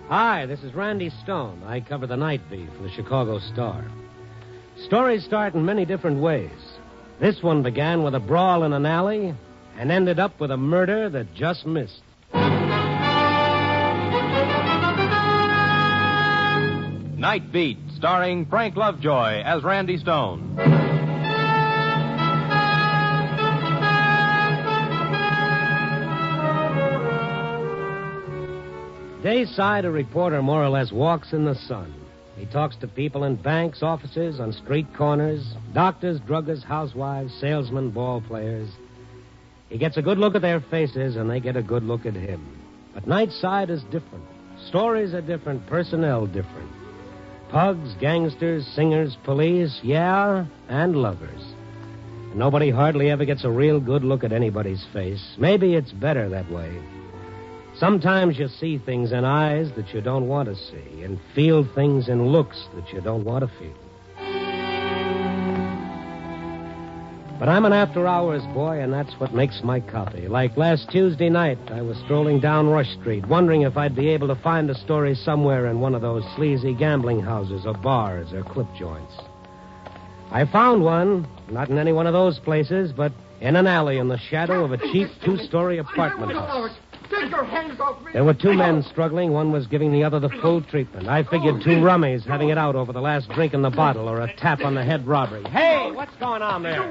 Hi, this is Randy Stone. I cover the Nightbeat for the Chicago Star. Stories start in many different ways. This one began with a brawl in an alley and ended up with a murder that just missed. Nightbeat, starring Frank Lovejoy as Randy Stone. Dayside, a reporter more or less walks in the sun. He talks to people in banks, offices, on street corners, doctors, druggists, housewives, salesmen, ball players. He gets a good look at their faces, and they get a good look at him. But Nightside is different. Stories are different, personnel different. Pugs, gangsters, singers, police, yeah, and lovers. Nobody hardly ever gets a real good look at anybody's face. Maybe it's better that way. Sometimes you see things in eyes that you don't want to see and feel things in looks that you don't want to feel. But I'm an after-hours boy, and that's what makes my copy. Like last Tuesday night, I was strolling down Rush Street, wondering if I'd be able to find a story somewhere in one of those sleazy gambling houses or bars or clip joints. I found one, not in any one of those places, but in an alley in the shadow of a cheap two-story apartment house. Take your hands off me. There were two men struggling. One was giving the other the full treatment. I figured two rummies having it out over the last drink in the bottle or a tap on the head robbery. Hey, what's going on there?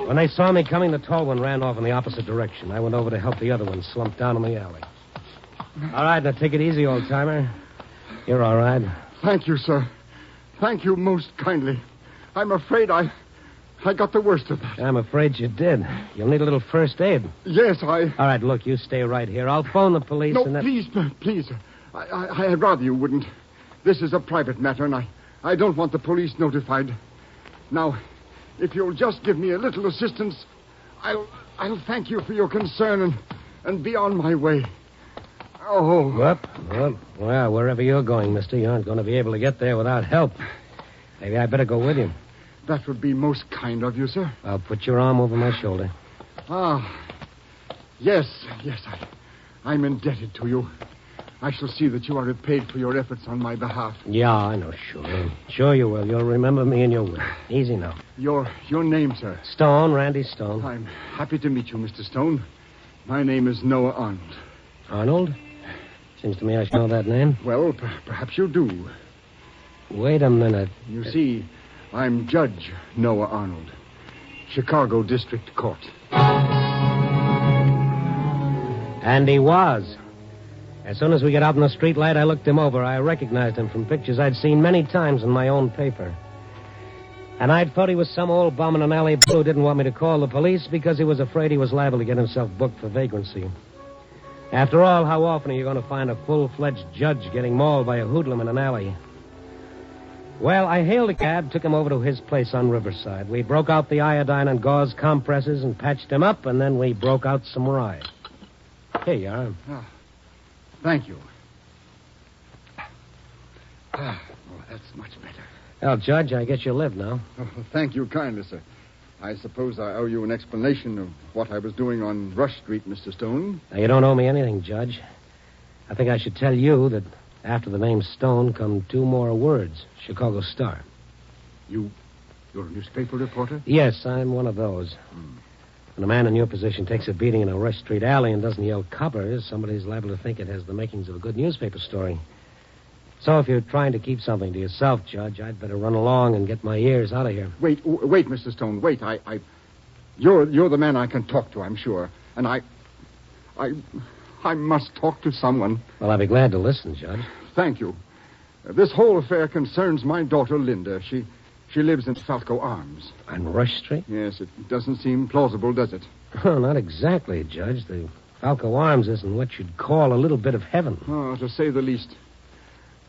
When they saw me coming, the tall one ran off in the opposite direction. I went over to help the other one, slumped down in the alley. All right, now take it easy, old-timer. You're all right. Thank you, sir. Thank you most kindly. I'm afraid I got the worst of it. I'm afraid you did. You'll need a little first aid. Yes, All right, look, you stay right here. I'll phone the police No, and then... please. I'd rather you wouldn't. This is a private matter, and I don't want the police notified. Now, if you'll just give me a little assistance, I'll thank you for your concern and be on my way. Oh. Well, wherever you're going, mister, you aren't going to be able to get there without help. Maybe I better go with you. That would be most kind of you, sir. I'll put your arm over my shoulder. Yes, I'm indebted to you. I shall see that you are repaid for your efforts on my behalf. Yeah, I know, sure. Sure you will. You'll remember me and you will. Easy now. Your name, sir? Stone, Randy Stone. I'm happy to meet you, Mr. Stone. My name is Noah Arnold. Arnold? Seems to me I should know that name. Well, perhaps you do. Wait a minute. You see, I'm Judge Noah Arnold, Chicago District Court. And he was. As soon as we got out in the street light, I looked him over. I recognized him from pictures I'd seen many times in my own paper. And I'd thought he was some old bum in an alley who didn't want me to call the police because he was afraid he was liable to get himself booked for vagrancy. After all, how often are you going to find a full-fledged judge getting mauled by a hoodlum in an alley? Well, I hailed a cab, took him over to his place on Riverside. We broke out the iodine and gauze compresses and patched him up, and then we broke out some rye. Here you are. Oh, thank you. Well, that's much better. Well, Judge, I guess you live now. Oh, thank you kindly, sir. I suppose I owe you an explanation of what I was doing on Rush Street, Mr. Stone. Now, you don't owe me anything, Judge. I think I should tell you that after the name Stone come two more words, Chicago Star. You're a newspaper reporter? Yes, I'm one of those. When a man in your position takes a beating in a Rush Street alley and doesn't yell coppers, somebody's liable to think it has the makings of a good newspaper story. So if you're trying to keep something to yourself, Judge, I'd better run along and get my ears out of here. Wait, Mr. Stone, wait. You're the man I can talk to, I'm sure. And I must talk to someone. Well, I'll be glad to listen, Judge. Thank you. This whole affair concerns my daughter, Linda. She lives in Falco Arms. On Rush Street? Yes, it doesn't seem plausible, does it? Oh, not exactly, Judge. The Falco Arms isn't what you'd call a little bit of heaven. Oh, to say the least.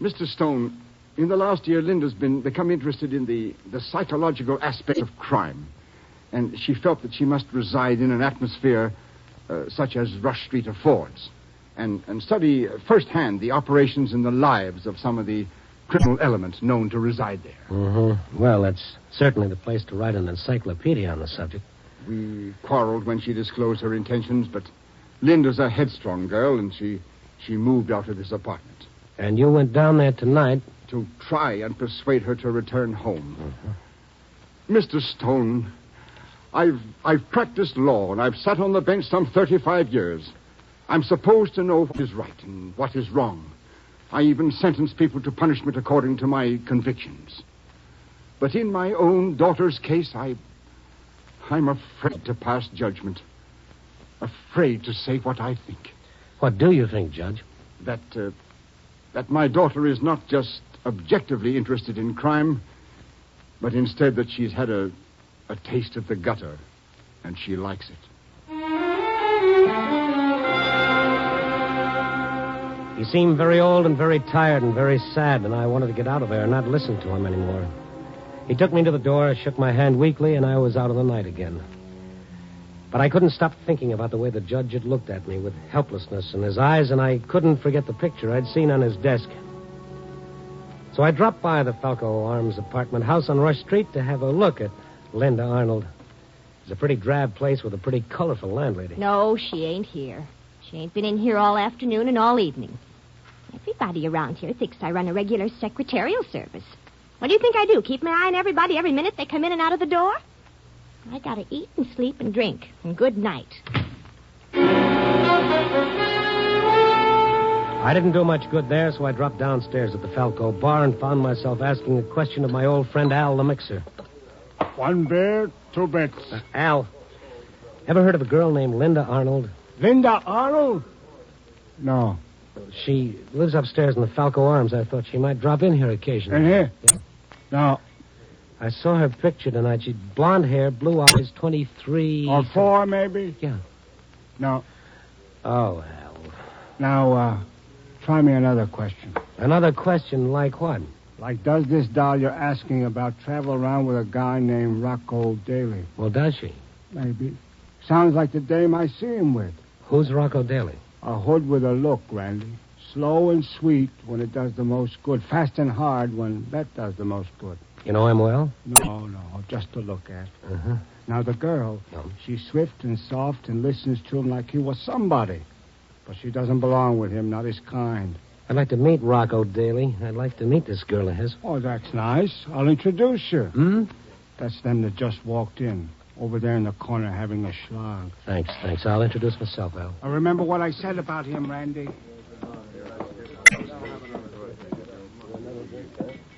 Mr. Stone, in the last year, Linda's become interested in the psychological aspect of crime. And she felt that she must reside in an atmosphere such as Rush Street affords. And study firsthand the operations and the lives of some of the criminal elements known to reside there. Mm-hmm. Well, that's certainly the place to write an encyclopedia on the subject. We quarreled when she disclosed her intentions, but Linda's a headstrong girl, and she she moved out of this apartment. And you went down there tonight? To try and persuade her to return home. Mr. Stone, I've practiced law, and I've sat on the bench some 35 years. I'm supposed to know what is right and what is wrong. I even sentence people to punishment according to my convictions. But in my own daughter's case, I'm afraid to pass judgment. Afraid to say what I think. What do you think, Judge? That my daughter is not just objectively interested in crime, but instead that she's had a taste of the gutter, and she likes it. He seemed very old and very tired and very sad, and I wanted to get out of there and not listen to him anymore. He took me to the door, shook my hand weakly, and I was out of the night again. But I couldn't stop thinking about the way the judge had looked at me with helplessness in his eyes, and I couldn't forget the picture I'd seen on his desk. So I dropped by the Falco Arms apartment house on Rush Street to have a look at Linda Arnold. It's a pretty drab place with a pretty colorful landlady. No, she ain't here. She ain't been in here all afternoon and all evening. Everybody around here thinks I run a regular secretarial service. What do you think I do? Keep my eye on everybody every minute they come in and out of the door? I gotta eat and sleep and drink. And good night. I didn't do much good there, so I dropped downstairs at the Falco bar and found myself asking a question of my old friend Al the mixer. One beer, 2 bits. Al, ever heard of a girl named Linda Arnold? Linda Arnold? No. She lives upstairs in the Falco Arms. I thought she might drop in here occasionally. In here? Yeah. No. I saw her picture tonight. She'd blonde hair, blue eyes, 23... Or 4, maybe? Yeah. No. Oh, Al. Now, try me another question. Another question like what? Like, does this doll you're asking about travel around with a guy named Rocco Daly? Well, does she? Maybe. Sounds like the dame I see him with. Who's Rocco Daly? A hood with a look, Randy. Slow and sweet when it does the most good. Fast and hard when that does the most good. You know him well? No, just to look at. Uh-huh. Now, the girl, she's swift and soft and listens to him like he was somebody. But she doesn't belong with him, not his kind. I'd like to meet Rocco Daly. I'd like to meet this girl of his. Oh, that's nice. I'll introduce you. Hmm? That's them that just walked in. Over there in the corner having a schlag. Thanks. I'll introduce myself, Al. I remember what I said about him, Randy.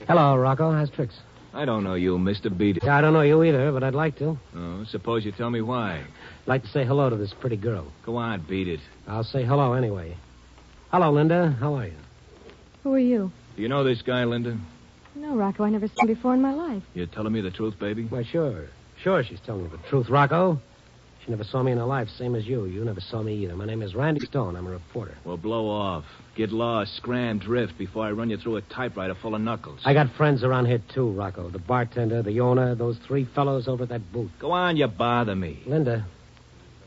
Hello, Rocco. How's tricks? I don't know you, Mr. Beat. Yeah, I don't know you either, but I'd like to. Oh, suppose you tell me why. I'd like to say hello to this pretty girl. Go on, beat it. I'll say hello anyway. Hello, Linda. How are you? Who are you? Do you know this guy, Linda? No, Rocco, I never seen him before in my life. You're telling me the truth, baby? Why, sure. Sure, she's telling you the truth, Rocco. She never saw me in her life, same as you. You never saw me either. My name is Randy Stone. I'm a reporter. Well, blow off. Get lost, scram, drift before I run you through a typewriter full of knuckles. I got friends around here, too, Rocco. The bartender, the owner, those 3 fellows over at that booth. Go on, you bother me. Linda,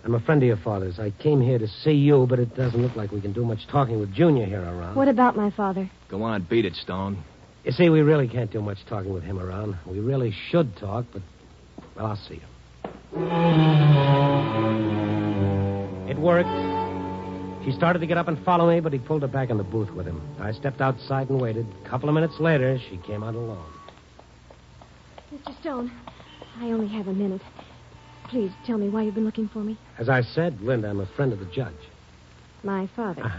I'm a friend of your father's. I came here to see you, but it doesn't look like we can do much talking with Junior here around. What about my father? Go on, beat it, Stone. You see, we really can't do much talking with him around. We really should talk, but, well, I'll see you. It worked. She started to get up and follow me, but he pulled her back in the booth with him. I stepped outside and waited. A couple of minutes later, she came out alone. Mr. Stone, I only have a minute. Please tell me why you've been looking for me. As I said, Linda, I'm a friend of the judge. My father.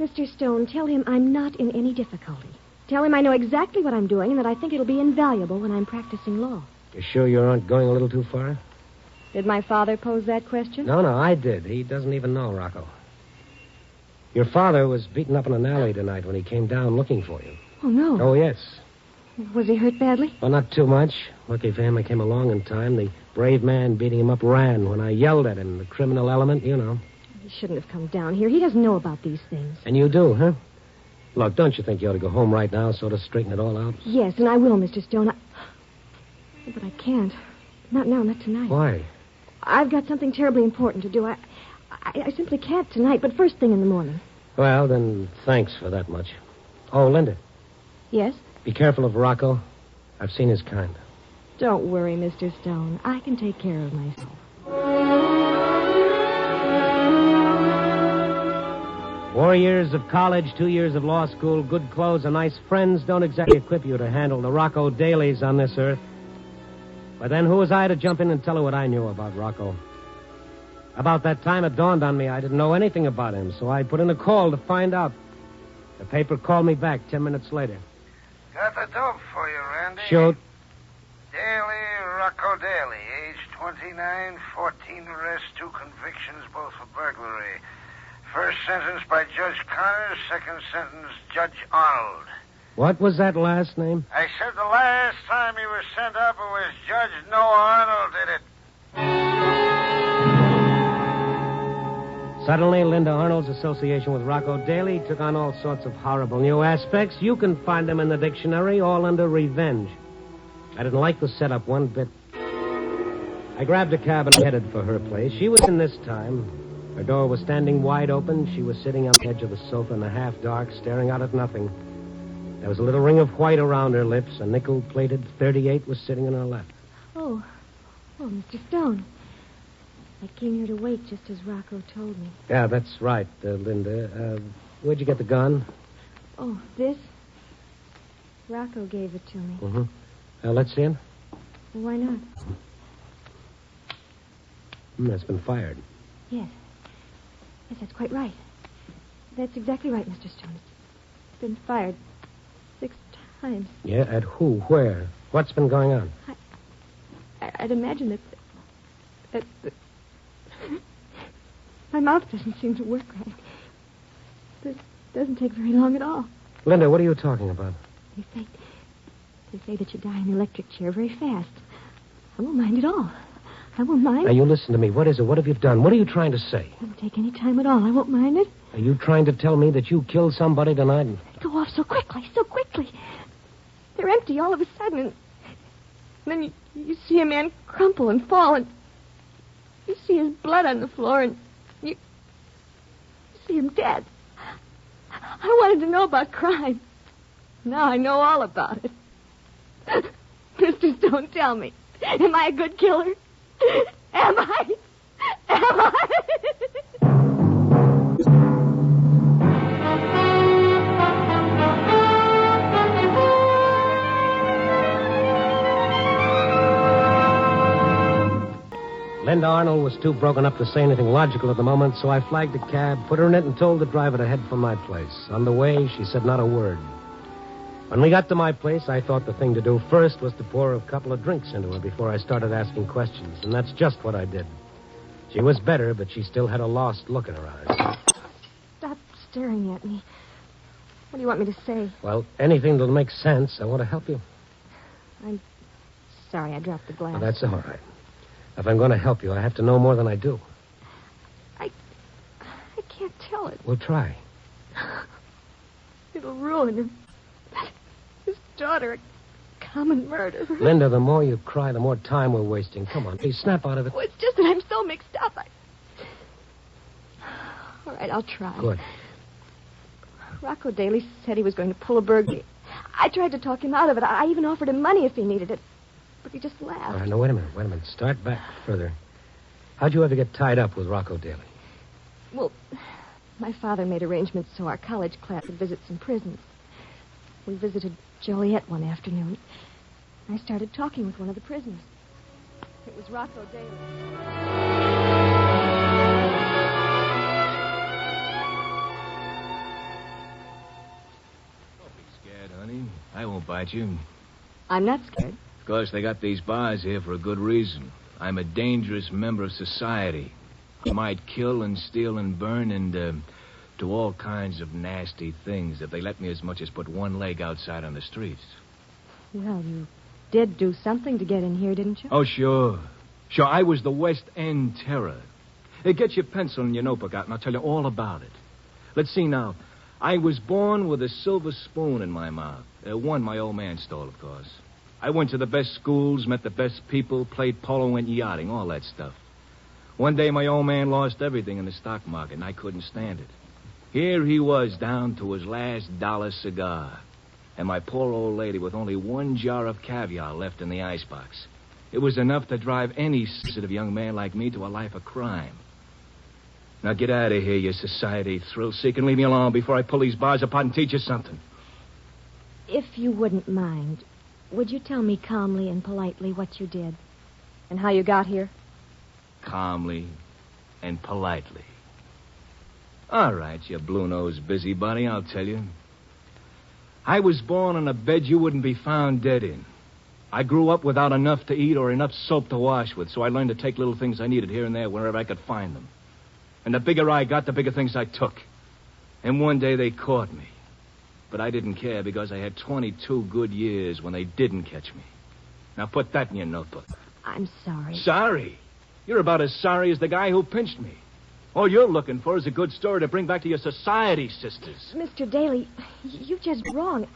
Mr. Stone, tell him I'm not in any difficulty. Tell him I know exactly what I'm doing and that I think it'll be invaluable when I'm practicing law. You sure you aren't going a little too far? Did my father pose that question? No, I did. He doesn't even know, Rocco. Your father was beaten up in an alley tonight when he came down looking for you. Oh, no. Oh, yes. Was he hurt badly? Well, not too much. Lucky for him, I came along in time. The brave man beating him up ran when I yelled at him. The criminal element, you know. He shouldn't have come down here. He doesn't know about these things. And you do, huh? Look, don't you think you ought to go home right now, sort of straighten it all out? Yes, and I will, Mr. Stone. But I can't. Not now, not tonight. Why? I've got something terribly important to do. I simply can't tonight, but first thing in the morning. Well, then, thanks for that much. Oh, Linda. Yes? Be careful of Rocco. I've seen his kind. Don't worry, Mr. Stone. I can take care of myself. 4 years of college, 2 years of law school, good clothes, and nice friends don't exactly equip you to handle the Rocco Dailies on this earth. But then who was I to jump in and tell her what I knew about Rocco? About that time, it dawned on me I didn't know anything about him, so I put in a call to find out. The paper called me back 10 minutes later. Got the dope for you, Randy. Shoot. Daly, Rocco Daly, age 29, 14 arrests, 2 convictions, both for burglary. First sentence by Judge Connors, second sentence, Judge Arnold. What was that last name? I said the last time he was sent up, it was Judge Noah Arnold did it. Suddenly, Linda Arnold's association with Rocco Daly took on all sorts of horrible new aspects. You can find them in the dictionary, all under revenge. I didn't like the setup one bit. I grabbed a cab and headed for her place. She was in this time. Her door was standing wide open. She was sitting on the edge of the sofa in the half-dark, staring out at nothing. There was a little ring of white around her lips. A nickel-plated .38 was sitting in her lap. Oh, Mr. Stone. I came here to wait just as Rocco told me. Yeah, that's right, Linda. Where'd you get the gun? Oh, this? Rocco gave it to me. Mm-hmm. Let's see it. Well, why not? That's been fired. Yes. Yes, that's quite right. That's exactly right, Mr. Stone. It's been fired 6 times. Yeah, at who? Where? What's been going on? I'd imagine that my mouth doesn't seem to work right. It doesn't take very long at all. Linda, what are you talking about? They say that you die in the electric chair very fast. I won't mind at all. I won't mind. Now, you listen to me. What is it? What have you done? What are you trying to say? It won't take any time at all. I won't mind it. Are you trying to tell me that you killed somebody tonight? They go off so quickly, so quickly. They're empty all of a sudden, and then you see a man crumple and fall, and you see his blood on the floor, and you see him dead. I wanted to know about crime. Now I know all about it. Mr. Stone, tell me. Am I a good killer? Am I? Linda Arnold was too broken up to say anything logical at the moment, so I flagged a cab, put her in it, and told the driver to head for my place. On the way, she said not a word. When we got to my place, I thought the thing to do first was to pour a couple of drinks into her before I started asking questions, and that's just what I did. She was better, but she still had a lost look in her eyes. Stop staring at me. What do you want me to say? Well, anything that'll make sense. I want to help you. I'm sorry I dropped the glass. Well, that's all right. If I'm going to help you, I have to know more than I do. I can't tell it. We'll try. It'll ruin him. His daughter, a common murderer. Linda, the more you cry, the more time we're wasting. Come on, please, snap out of it. Oh, it's just that I'm so mixed up. All right, I'll try. Good. Rocco Daly said he was going to pull a burglary. I tried to talk him out of it. I even offered him money if he needed it. But he just laughed. All right, now, wait a minute. Start back further. How'd you ever get tied up with Rocco Daly? Well, my father made arrangements so our college class would visit some prisons. We visited Joliet one afternoon. I started talking with one of the prisoners. It was Rocco Daly. Don't be scared, honey. I won't bite you. I'm not scared. Of course, they got these bars here for a good reason. I'm a dangerous member of society. I might kill and steal and burn and do all kinds of nasty things if they let me as much as put one leg outside on the streets. Well, you did do something to get in here, didn't you? Oh, sure. Sure, I was the West End terror. Hey, get your pencil and your notebook out, and I'll tell you all about it. Let's see now. I was born with a silver spoon in my mouth. One my old man stole, of course. I went to the best schools, met the best people, played polo, went yachting, all that stuff. One day, my old man lost everything in the stock market, and I couldn't stand it. Here he was, down to his last dollar cigar. And my poor old lady with only one jar of caviar left in the icebox. It was enough to drive any sensitive young man like me to a life of crime. Now get out of here, you society thrill-seeker, and leave me alone before I pull these bars apart and teach you something. If you wouldn't mind, would you tell me calmly and politely what you did? And how you got here? Calmly and politely. All right, you blue-nosed busybody, I'll tell you. I was born on a bed you wouldn't be found dead in. I grew up without enough to eat or enough soap to wash with, so I learned to take little things I needed here and there wherever I could find them. And the bigger I got, the bigger things I took. And one day they caught me. But I didn't care because I had 22 good years when they didn't catch me. Now put that in your notebook. I'm sorry. Sorry? You're about as sorry as the guy who pinched me. All you're looking for is a good story to bring back to your society sisters. Mr. Daly, you're just wrong.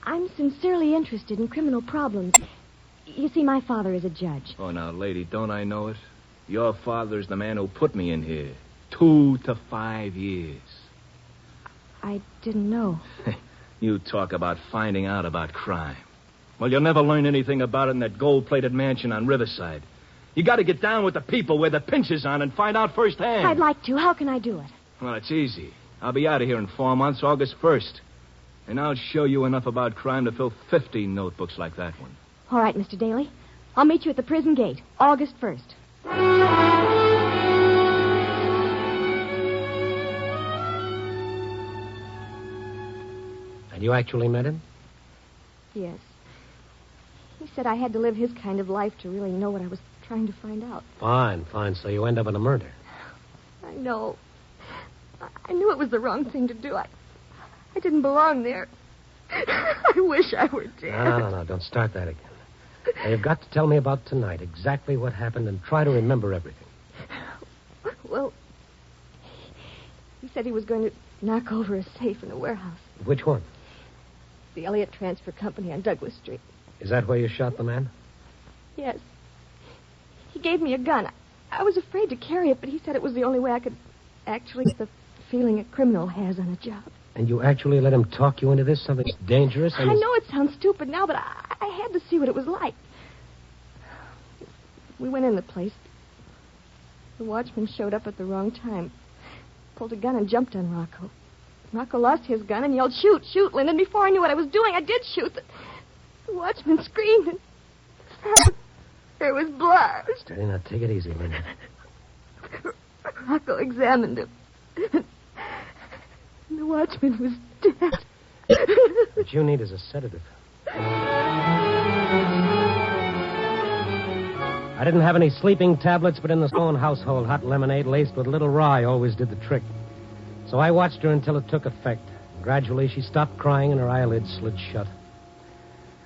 I'm sincerely interested in criminal problems. You see, my father is a judge. Oh, now, lady, don't I know it? Your father's the man who put me in here. 2 to 5 years. I didn't know. You talk about finding out about crime. Well, you'll never learn anything about it in that gold-plated mansion on Riverside. You got to get down with the people where the pinch is on and find out firsthand. I'd like to. How can I do it? Well, it's easy. I'll be out of here in 4 months, August 1st. And I'll show you enough about crime to fill 50 notebooks like that one. All right, Mr. Daly. I'll meet you at the prison gate, August 1st. And you actually met him? Yes. He said I had to live his kind of life to really know what I was trying to find out. Fine. So you end up in a murder. I know. I knew it was the wrong thing to do. I didn't belong there. I wish I were dead. No. Don't start that again. Now, you've got to tell me about tonight, exactly what happened, and try to remember everything. Well, he said he was going to knock over a safe in a warehouse. Which one? The Elliott Transfer Company on Douglas Street. Is that where you shot the man? Yes. He gave me a gun. I was afraid to carry it, but he said it was the only way I could actually get the feeling a criminal has on a job. And you actually let him talk you into this? Something dangerous? I know it sounds stupid now, but I had to see what it was like. We went in the place. The watchman showed up at the wrong time. Pulled a gun and jumped on Rocco. Rocco lost his gun and yelled, "Shoot, shoot, Lyndon." Before I knew what I was doing, I did shoot. The watchman screamed, and there was blood. Steady, now take it easy, Linda. Rocco examined him. The watchman was dead. What you need is a sedative. I didn't have any sleeping tablets, but in the Stone household, hot lemonade laced with a little rye always did the trick. So I watched her until it took effect. Gradually, she stopped crying and her eyelids slid shut.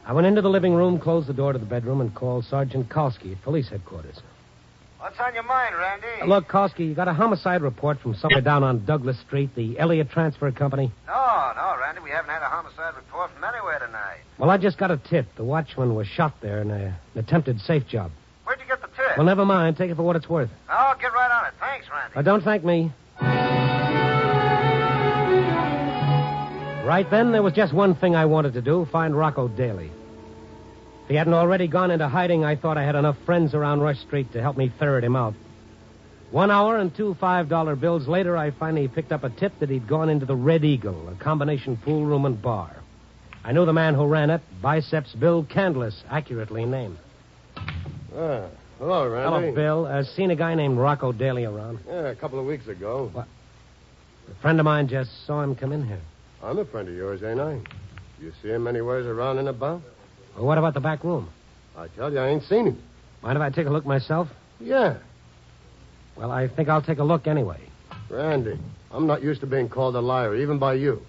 I went into the living room, closed the door to the bedroom, and called Sergeant Kalski at police headquarters. What's on your mind, Randy? Look, Kalski, you got a homicide report from somewhere down on Douglas Street, the Elliott Transfer Company? No, Randy. We haven't had a homicide report from anywhere tonight. Well, I just got a tip. The watchman was shot there in an attempted safe job. Where'd you get the tip? Well, never mind. Take it for what it's worth. I'll get right on it. Thanks, Randy. Don't thank me. Right then, there was just one thing I wanted to do, find Rocco Daly. If he hadn't already gone into hiding, I thought I had enough friends around Rush Street to help me ferret him out. 1 hour and 2 $5 bills later, I finally picked up a tip that he'd gone into the Red Eagle, a combination pool room and bar. I knew the man who ran it, Biceps Bill Candless, accurately named. Hello, Randy. Hello, Bill. Seen a guy named Rocco Daly around? Yeah, a couple of weeks ago. What? A friend of mine just saw him come in here. I'm a friend of yours, ain't I? You see him anywheres around and about? Well, what about the back room? I tell you, I ain't seen him. Mind if I take a look myself? Yeah. Well, I think I'll take a look anyway. Randy, I'm not used to being called a liar, even by you.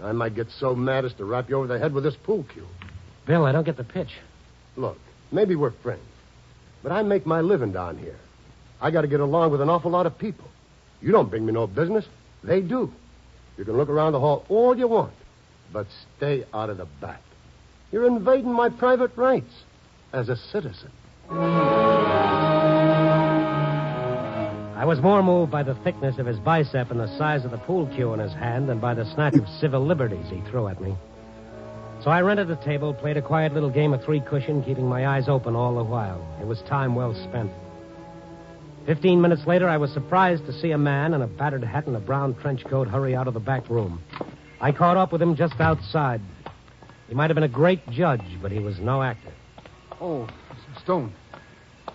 I might get so mad as to rap you over the head with this pool cue. Bill, I don't get the pitch. Look, maybe we're friends, but I make my living down here. I got to get along with an awful lot of people. You don't bring me no business. They do. You can look around the hall all you want, but stay out of the back. You're invading my private rights as a citizen. I was more moved by the thickness of his bicep and the size of the pool cue in his hand than by the snatch of civil liberties he threw at me. So I rented a table, played a quiet little game of three-cushion, keeping my eyes open all the while. It was time well spent. 15 minutes later, I was surprised to see a man in a battered hat and a brown trench coat hurry out of the back room. I caught up with him just outside. He might have been a great judge, but he was no actor. Oh, Stone.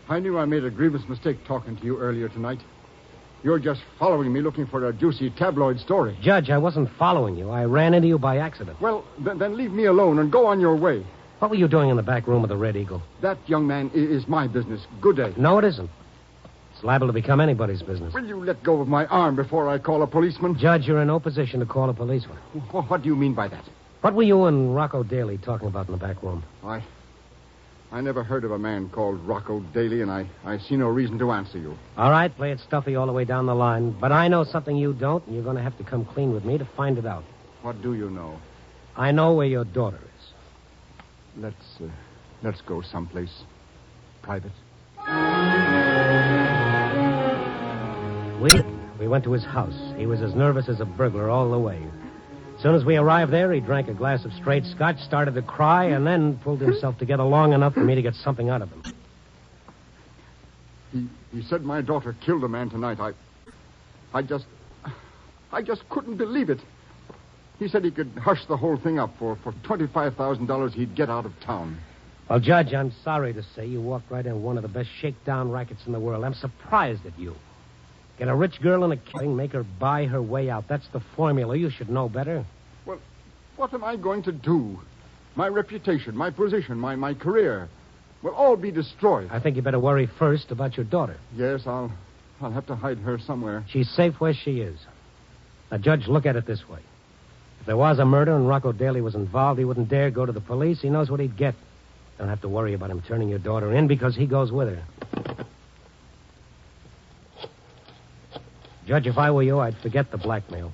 I knew I made a grievous mistake talking to you earlier tonight. You're just following me looking for a juicy tabloid story. Judge, I wasn't following you. I ran into you by accident. Well, then leave me alone and go on your way. What were you doing in the back room of the Red Eagle? That young man is my business. Good day. No, it isn't. It's liable to become anybody's business. Will you let go of my arm before I call a policeman? Judge, you're in no position to call a policeman. What do you mean by that? What were you and Rocco Daly talking about in the back room? I never heard of a man called Rocco Daly, and I see no reason to answer you. All right, play it stuffy all the way down the line. But I know something you don't, and you're going to have to come clean with me to find it out. What do you know? I know where your daughter is. Let's go someplace private. We went to his house. He was as nervous as a burglar all the way. As soon as we arrived there, he drank a glass of straight scotch, started to cry, and then pulled himself together long enough for me to get something out of him. He said my daughter killed a man tonight. I just couldn't believe it. He said he could hush the whole thing up for $25,000 he'd get out of town. Well, Judge, I'm sorry to say you walked right in one of the best shakedown rackets in the world. I'm surprised at you. Get a rich girl in a king, make her buy her way out. That's the formula. You should know better. Well, what am I going to do? My reputation, my position, my career will all be destroyed. I think you better worry first about your daughter. Yes, I'll have to hide her somewhere. She's safe where she is. Now, Judge, look at it this way. If there was a murder and Rocco Daly was involved, he wouldn't dare go to the police. He knows what he'd get. Don't have to worry about him turning your daughter in because he goes with her. Judge, if I were you, I'd forget the blackmail.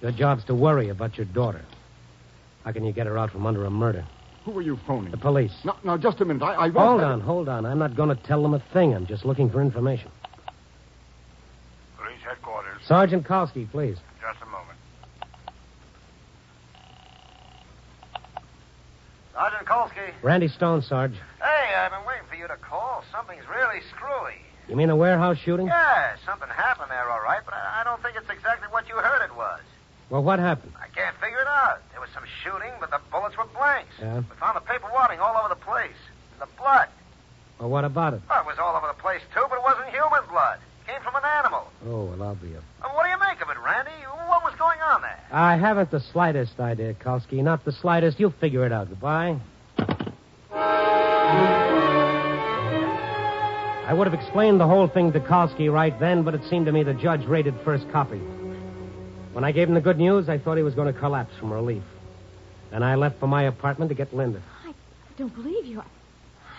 Your job's to worry about your daughter. How can you get her out from under a murder? Who are you phoning? The police. Now, just a minute. I won't... Hold on. I'm not going to tell them a thing. I'm just looking for information. Police headquarters. Sergeant Kalski, please. Just a moment. Sergeant Kolsky. Randy Stone, Sarge. Hey, I've been waiting for you to call. Something's really screwy. You mean a warehouse shooting? Yeah, something happened there, all right, but I don't think it's exactly what you heard it was. Well, what happened? I can't figure it out. There was some shooting, but the bullets were blanks. Yeah? We found the paper wadding all over the place. And the blood. Well, what about it? Well, it was all over the place, too, but it wasn't human blood. It came from an animal. Oh, well, I'll be a... What do you make of it, Randy? What was going on there? I haven't the slightest idea, Kalski. Not the slightest. You'll figure it out. Goodbye. I would have explained the whole thing to Kalski right then, but it seemed to me the judge rated first copy. When I gave him the good news, I thought he was going to collapse from relief. Then I left for my apartment to get Linda. I don't believe you.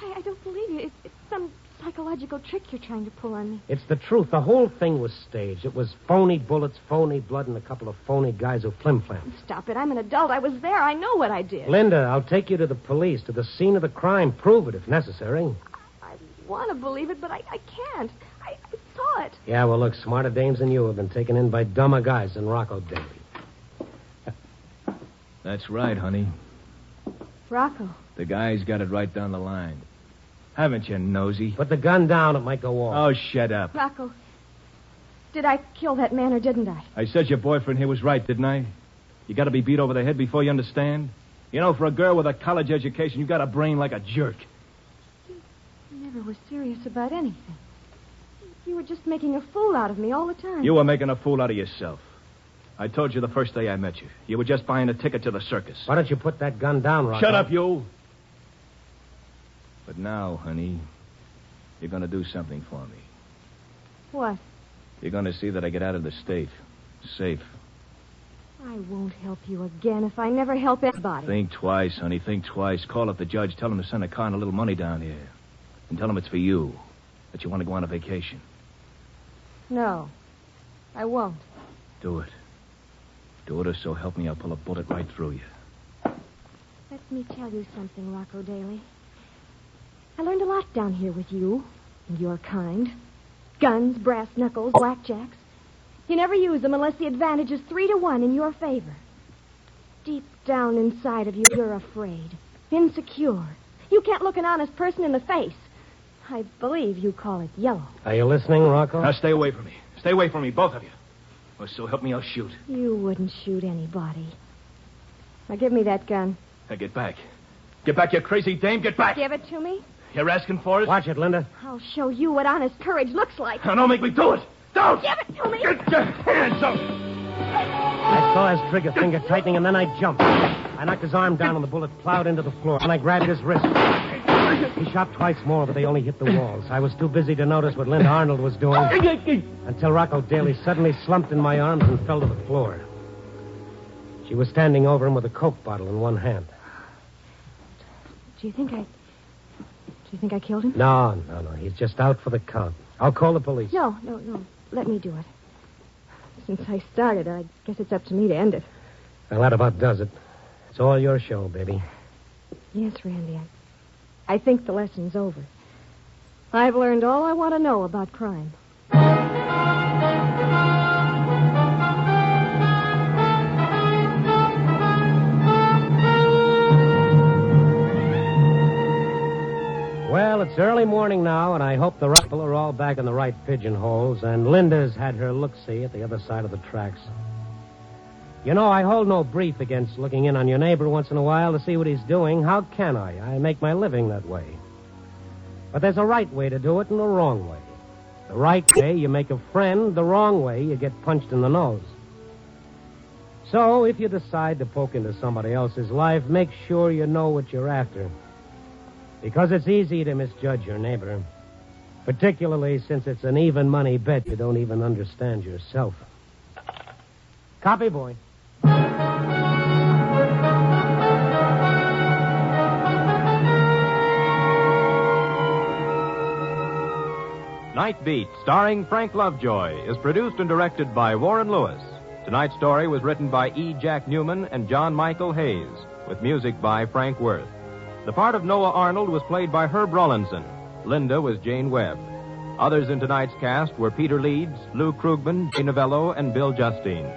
I don't believe you. It's some psychological trick you're trying to pull on me. It's the truth. The whole thing was staged. It was phony bullets, phony blood, and a couple of phony guys who flim-flammed. Stop it. I'm an adult. I was there. I know what I did. Linda, I'll take you to the police, to the scene of the crime. Prove it if necessary. I want to believe it, but I can't. I saw it. Yeah, well, look, smarter dames than you have been taken in by dumber guys than Rocco Daly. That's right, honey. Rocco. The guy's got it right down the line. Haven't you, nosy? Put the gun down. It might go off. Oh, shut up. Rocco, did I kill that man or didn't I? I said your boyfriend here was right, didn't I? You got to be beat over the head before you understand. You know, for a girl with a college education, you got a brain like a jerk. You never were serious about anything. You were just making a fool out of me all the time. You were making a fool out of yourself. I told you the first day I met you. You were just buying a ticket to the circus. Why don't you put that gun down, Rocco? Shut up, you. But now, honey, you're going to do something for me. What? You're going to see that I get out of the state. Safe. I won't help you again if I never help anybody. Think twice, honey. Think twice. Call up the judge. Tell him to send a car and a little money down here. And tell him it's for you. That you want to go on a vacation. No, I won't. Do it. Do it, or so help me, I'll pull a bullet right through you. Let me tell you something, Rocco Daly. I learned a lot down here with you and your kind. Guns, brass knuckles, blackjacks. You never use them unless the advantage is 3-1 in your favor. Deep down inside of you, you're afraid, insecure. You can't look an honest person in the face. I believe you call it yellow. Are you listening, Rocco? Now, stay away from me. Stay away from me, both of you. Or so help me, I'll shoot. You wouldn't shoot anybody. Now, give me that gun. Now, get back. Get back, you crazy dame. Get back. Give it to me. You're asking for it? Watch it, Linda. I'll show you what honest courage looks like. Now, don't make me do it. Don't. Give it to me. Get your hands up. I saw his trigger finger tightening, and then I jumped. I knocked his arm down, and the bullet plowed into the floor. And I grabbed his wrist. He shot twice more, but they only hit the walls. I was too busy to notice what Linda Arnold was doing until Rocco Daly suddenly slumped in my arms and fell to the floor. She was standing over him with a Coke bottle in one hand. Do you think I killed him? No. He's just out for the count. I'll call the police. No. Let me do it. Since I started, I guess it's up to me to end it. Well, that about does it. It's all your show, baby. Yes, Randy. I think the lesson's over. I've learned all I want to know about crime. Well, it's early morning now, and I hope the people are all back in the right pigeonholes, and Linda's had her look-see at the other side of the tracks. You know, I hold no brief against looking in on your neighbor once in a while to see what he's doing. How can I? I make my living that way. But there's a right way to do it and a wrong way. The right way, you make a friend. The wrong way, you get punched in the nose. So, if you decide to poke into somebody else's life, make sure you know what you're after. Because it's easy to misjudge your neighbor. Particularly since it's an even money bet you don't even understand yourself. Copy, boy. Nightbeat, starring Frank Lovejoy, is produced and directed by Warren Lewis. Tonight's story was written by E. Jack Newman and John Michael Hayes, with music by Frank Worth. The part of Noah Arnold was played by Herb Rawlinson. Linda was Jane Webb. Others in tonight's cast were Peter Leeds, Lou Krugman, Jay Novello, and Bill Justine.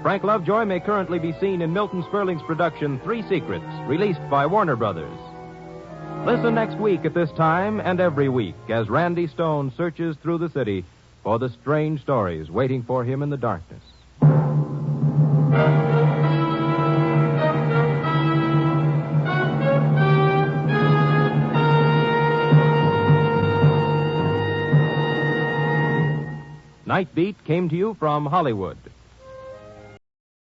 Frank Lovejoy may currently be seen in Milton Sperling's production, Three Secrets, released by Warner Brothers. Listen next week at this time and every week as Randy Stone searches through the city for the strange stories waiting for him in the darkness. Nightbeat came to you from Hollywood.